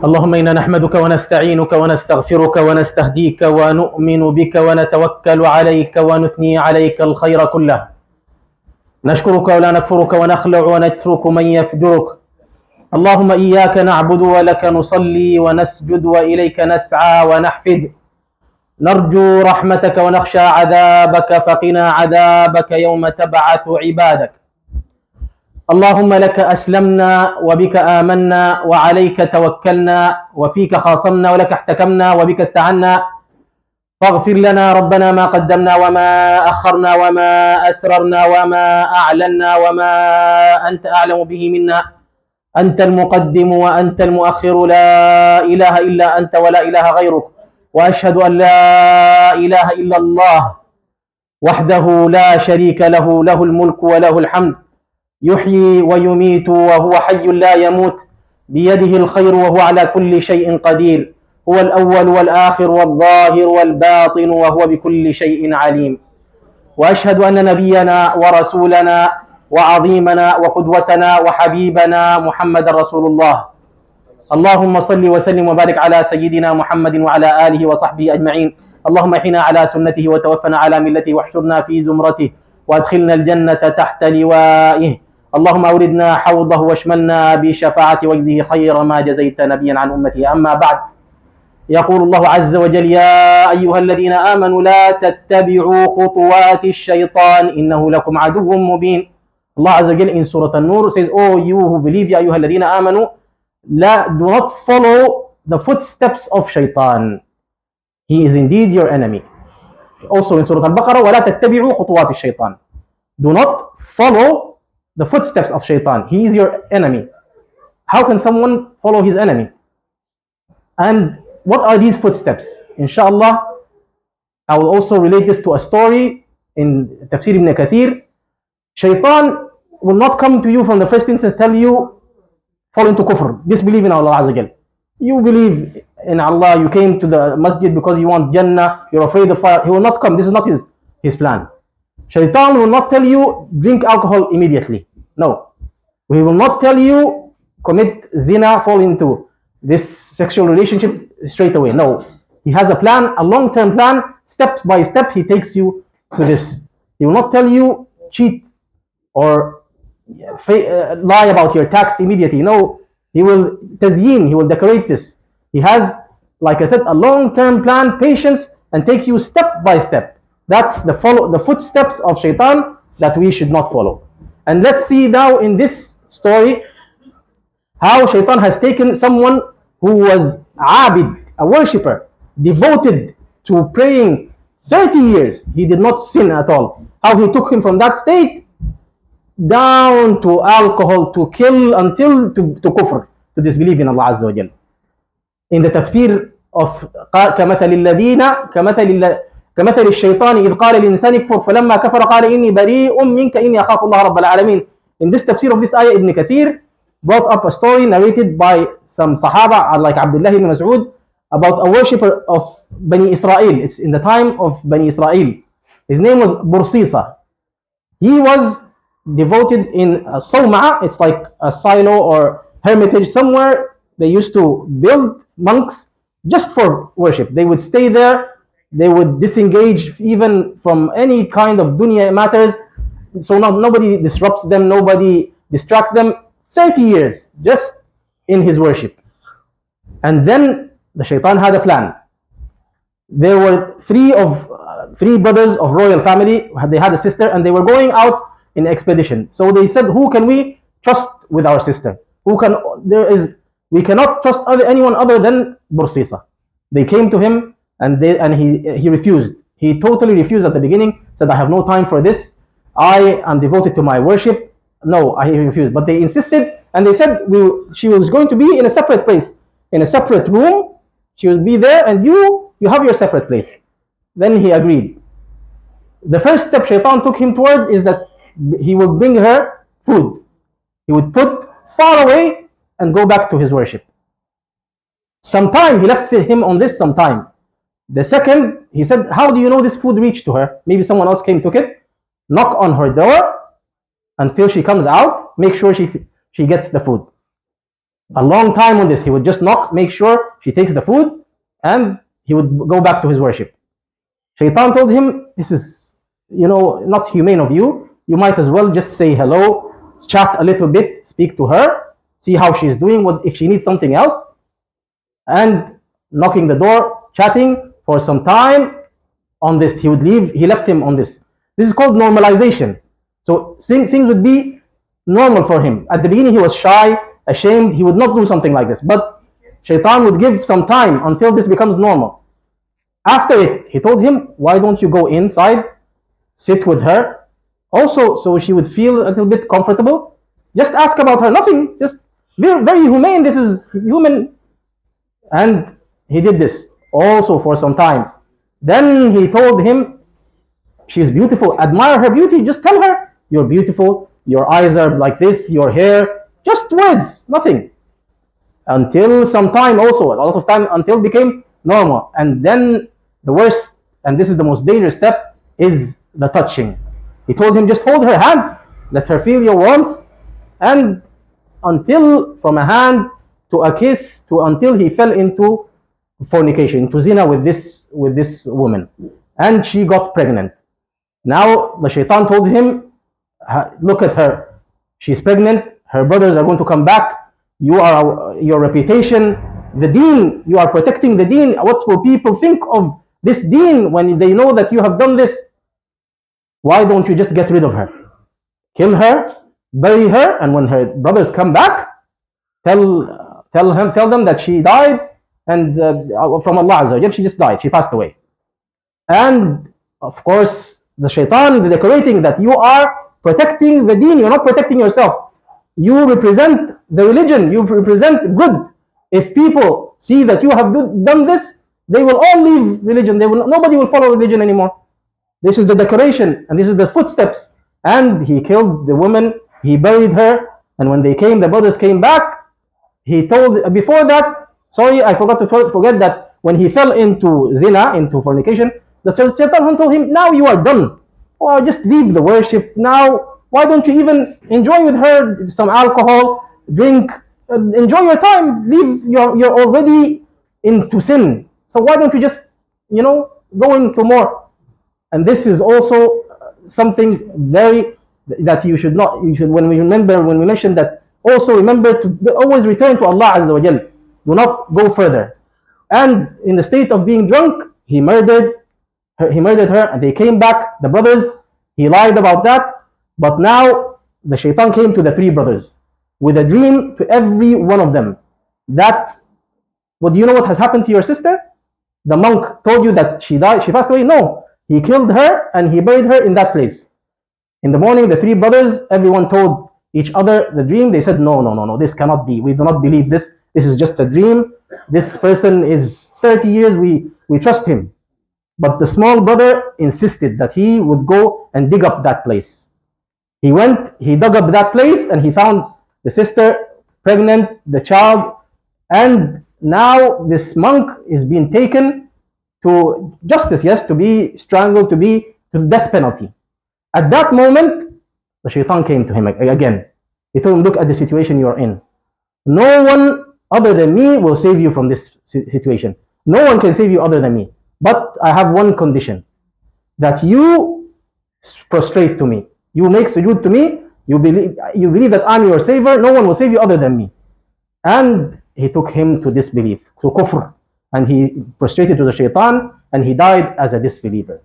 اللهم إنا نحمدك ونستعينك ونستغفرك ونستهديك ونؤمن بك ونتوكل عليك ونثني عليك الخير كله. نشكرك ولا نكفرك ونخلع ونترك من يفجرك. اللهم إياك نعبد ولك نصلي ونسجد وإليك نسعى ونحفد. نرجو رحمتك ونخشى عذابك فقنا عذابك يوم تبعث عبادك. اللهم لك أسلمنا وبك آمنا وعليك توكلنا وفيك خاصمنا ولك احتكمنا وبك استعنا. فاغفر لنا ربنا ما قدمنا وما أخرنا وما أسررنا وما أعلنا وما أنت أعلم به منا. أنت المقدم وأنت المؤخر، لا إله إلا أنت ولا إله غيرك. وأشهد أن لا إله إلا الله وحده لا شريك له، له الملك وله الحمد، يحيي ويميت وهو حي لا يموت، بيده الخير وهو على كل شيء قدير. هو الأول والآخر والظاهر والباطن وهو بكل شيء عليم. وأشهد أن نبينا ورسولنا وعظيمنا وقدوتنا وحبيبنا محمد رسول الله. اللهم صل وسلم وبارك على سيدنا محمد وعلى آله وصحبه أجمعين. اللهم احنا على سنته وتوفنا على ملته واحشرنا في زمرته وادخلنا الجنة تحت لوائه. اللهم أوردنا حوضه واشملنا بشفاعة واجزه خير ما جزيت نبيا عن أمته. أما بعد، يقول الله عز وجل: يا أيها الذين آمنوا لا تتبعوا خطوات الشيطان إنه لكم عدو مبين. Allah Azza wa Jal in Surah An-Nur says, "Oh, you who believe, يا أيها الذين آمنوا, do not follow the footsteps of shaitan. He is indeed your enemy." Also in Surah Al-Baqarah, وَلَا تَتَّبِعُوا خُطُوَاتِ الشَّيْطَانِ. Do not follow the footsteps of shaitan. He is your enemy. How can someone follow his enemy? And what are these footsteps? Inshallah, I will also relate this to a story in Tafsir ibn Kathir. Shaitan will not come to you from the first instance, tell you, fall into kufr, disbelieve in Allah Azza wa Jal. You believe in Allah, you came to the masjid because you want Jannah, you're afraid of fire. He will not come. This is not his plan. Shaitan will not tell you drink alcohol immediately. No. He will not tell you commit zina, fall into this sexual relationship straight away. No. He has a plan, a long-term plan. Step by step, he takes you to this. He will not tell you cheat or lie about your tax immediately. No. He will tazyin, he will decorate this. He has, like I said, a long-term plan, patience, and takes you step by step. That's the footsteps of shaitan that we should not follow. And let's see now in this story how shaitan has taken someone who was abid, a worshipper, devoted to praying 30 years. He did not sin at all. How he took him from that state down to alcohol, to kill, until to kufr, to disbelieve in Allah Azza wa Jal. In the tafsir of كمثل الشيطان إذ قال الإنسان اكفر فلما كفر قال إني بريء منك إني أخاف الله رب العالمين. In this tafsir of this ayah, Ibn Kathir brought up a story narrated by some Sahaba like Abdullah ibn Mas'ud about a worshipper of Bani Israel. It's in the time of Bani Israel. His name was Bursisa. He was devoted in a Sawma'a. It's like a silo or hermitage somewhere. They used to build monks just for worship. They would stay there. They would disengage even from any kind of dunya matters. So nobody disrupts them, nobody distracts them. 30 years just in his worship. And then the shaitan had a plan. There were three brothers of royal family. They had a sister and they were going out in expedition. So they said, who can we trust with our sister? We cannot trust anyone other than Bursisa. They came to him and he refused. He totally refused at the beginning, said, I have no time for this. I am devoted to my worship. No, he refused. But they insisted and they said she was going to be in a separate place, in a separate room. She will be there and you have your separate place. Then he agreed. The first step shaitan took him towards is that he would bring her food. He would put far away and go back to his worship. Sometime he left him on this sometime. The second, he said, how do you know this food reached to her? Maybe someone else came, took it. Knock on her door until she comes out. Make sure she gets the food. A long time on this. He would just knock, make sure she takes the food, and he would go back to his worship. Shaitan told him, this is, not humane of you. You might as well just say hello, chat a little bit, speak to her, see how she's doing, if she needs something else. And knocking the door, chatting for some time on this. He would leave, he left him on this. This is called normalization. So things would be normal for him. At the beginning, he was shy, ashamed, he would not do something like this. But Shaitan would give some time until this becomes normal. After it, he told him, why don't you go inside, sit with her, also so she would feel a little bit comfortable. Just ask about her, nothing, just very, very humane, this is human. And he did this also for some time. Then he told him, she's beautiful, admire her beauty, just tell her, you're beautiful, your eyes are like this, your hair, just words, nothing. Until some time also, a lot of time, until it became normal. And then the worst, and this is the most dangerous step, is the touching. He told him, just hold her hand, let her feel your warmth, and until from a hand to a kiss, to until he fell into fornication, into zina with this woman, and she got pregnant. Now the shaitan told him, look at her, she's pregnant, her brothers are going to come back, your reputation, the deen, you are protecting the deen, what will people think of this deen when they know that you have done this? Why don't you just get rid of her, kill her, bury her, and when her brothers come back, tell them that she died, and from Allah Azza wa Jal, she just died, she passed away. And of course the shaitan is decorating that you are protecting the deen, you're not protecting yourself. You represent the religion, you represent good. If people see that you have done this, they will all leave religion, nobody will follow religion anymore. This is the decoration, and this is the footsteps. And he killed the woman, he buried her, and when the brothers came back, he told, before that, sorry, I forgot to forget that when he fell into zina, into fornication, the Shaitan told him, now you are done. Oh, just leave the worship now. Why don't you even enjoy with her some alcohol, drink, enjoy your time. Leave, you're already into sin. So why don't you just, go into more? And this is also something very that you should when we mention that, also remember to always return to Allah Azza wa Jal. Do not go further. And in the state of being drunk, he murdered her, and they came back, the brothers. He lied about that, but now the shaitan came to the three brothers with a dream to every one of them that, well, do you know what has happened to your sister? The monk told you that she died, she passed away. No, he killed her and he buried her in that place. In the morning, the three brothers, everyone told each other the dream. They said, no, this cannot be. We do not believe this. This is just a dream. This person is 30 years, we trust him. But the small brother insisted that he would go and dig up that place. He went, he dug up that place, and he found the sister pregnant, the child, and now this monk is being taken to justice, yes, to be strangled, to the death penalty. At that moment, the shaitan came to him again. He told him, look at the situation you are in. No one other than me will save you from this situation. No one can save you other than me. But I have one condition, that you prostrate to me. You make sujood to me. You believe that I'm your savior. No one will save you other than me. And he took him to disbelief, to kufr. And he prostrated to the shaitan, and he died as a disbeliever.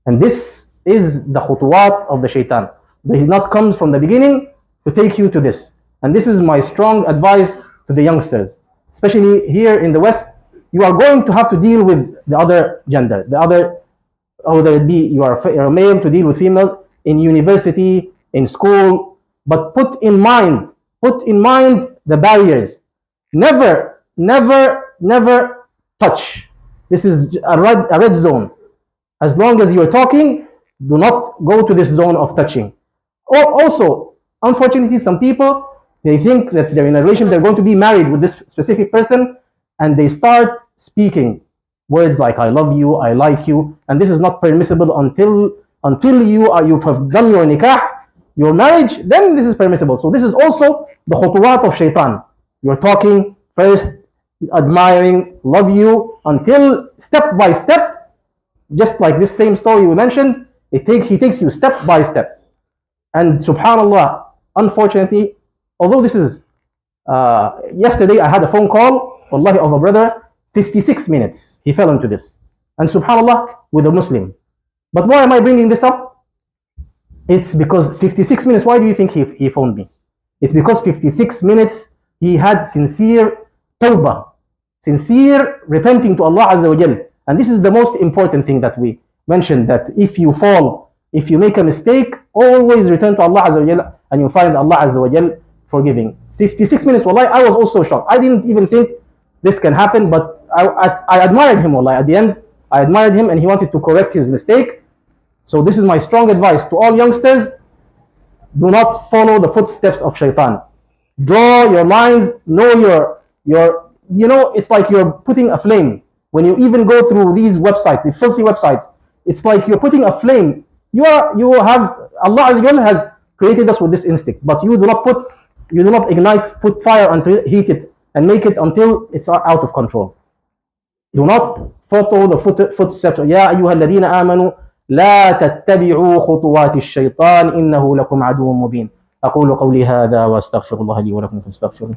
And this is the khutuwat of the shaitan. It not comes from the beginning to take you to this. And this is my strong advice to the youngsters, especially here in the West. You are going to have to deal with the other gender, whether it be you are a male, to deal with females in university, in school. But put in mind the barriers. Never touch. This is a red zone. As long as you are talking, do not go to this zone of touching. Also, unfortunately, some people, they think that they're in a relationship, they're going to be married with this specific person, and they start speaking words like I love you, I like you, and this is not permissible until you have done your nikah, your marriage, then this is permissible. So this is also the khutuwat of shaitan. You're talking first, admiring, love you, until step by step, just like this same story we mentioned, he takes you step by step. And subhanallah, unfortunately, although this is yesterday I had a phone call, wallahi, of a brother, 56 minutes he fell into this. And subhanallah, with a Muslim. But why am I bringing this up? It's because 56 minutes, why do you think he phoned me? It's because 56 minutes he had sincere tawbah, sincere repenting to Allah Azza wa Jal. And this is the most important thing that we mentioned, that if you fall, if you make a mistake, always return to Allah Azza wa Jal and you find Allah Azza wa Jal forgiving. 56 minutes, wallahi, I was also shocked. I didn't even think this can happen, but I admired him, wallahi. At the end, I admired him and he wanted to correct his mistake. So this is my strong advice to all youngsters: do not follow the footsteps of shaitan. Draw your lines, know your it's like you're putting a flame. When you even go through these websites, the filthy websites, it's like you're putting a flame. You have, Allah Azza wa Jalla has created us with this instinct, but you do not ignite, put fire until heat it and make it until it's out of control. Do not follow the footsteps. يا أيها الذين آمنوا لا تتبعوا خطوات الشيطان إنه لكم عدو مبين. أقول قولي هذا وأستغفر الله لي ولكم فاستغفروه.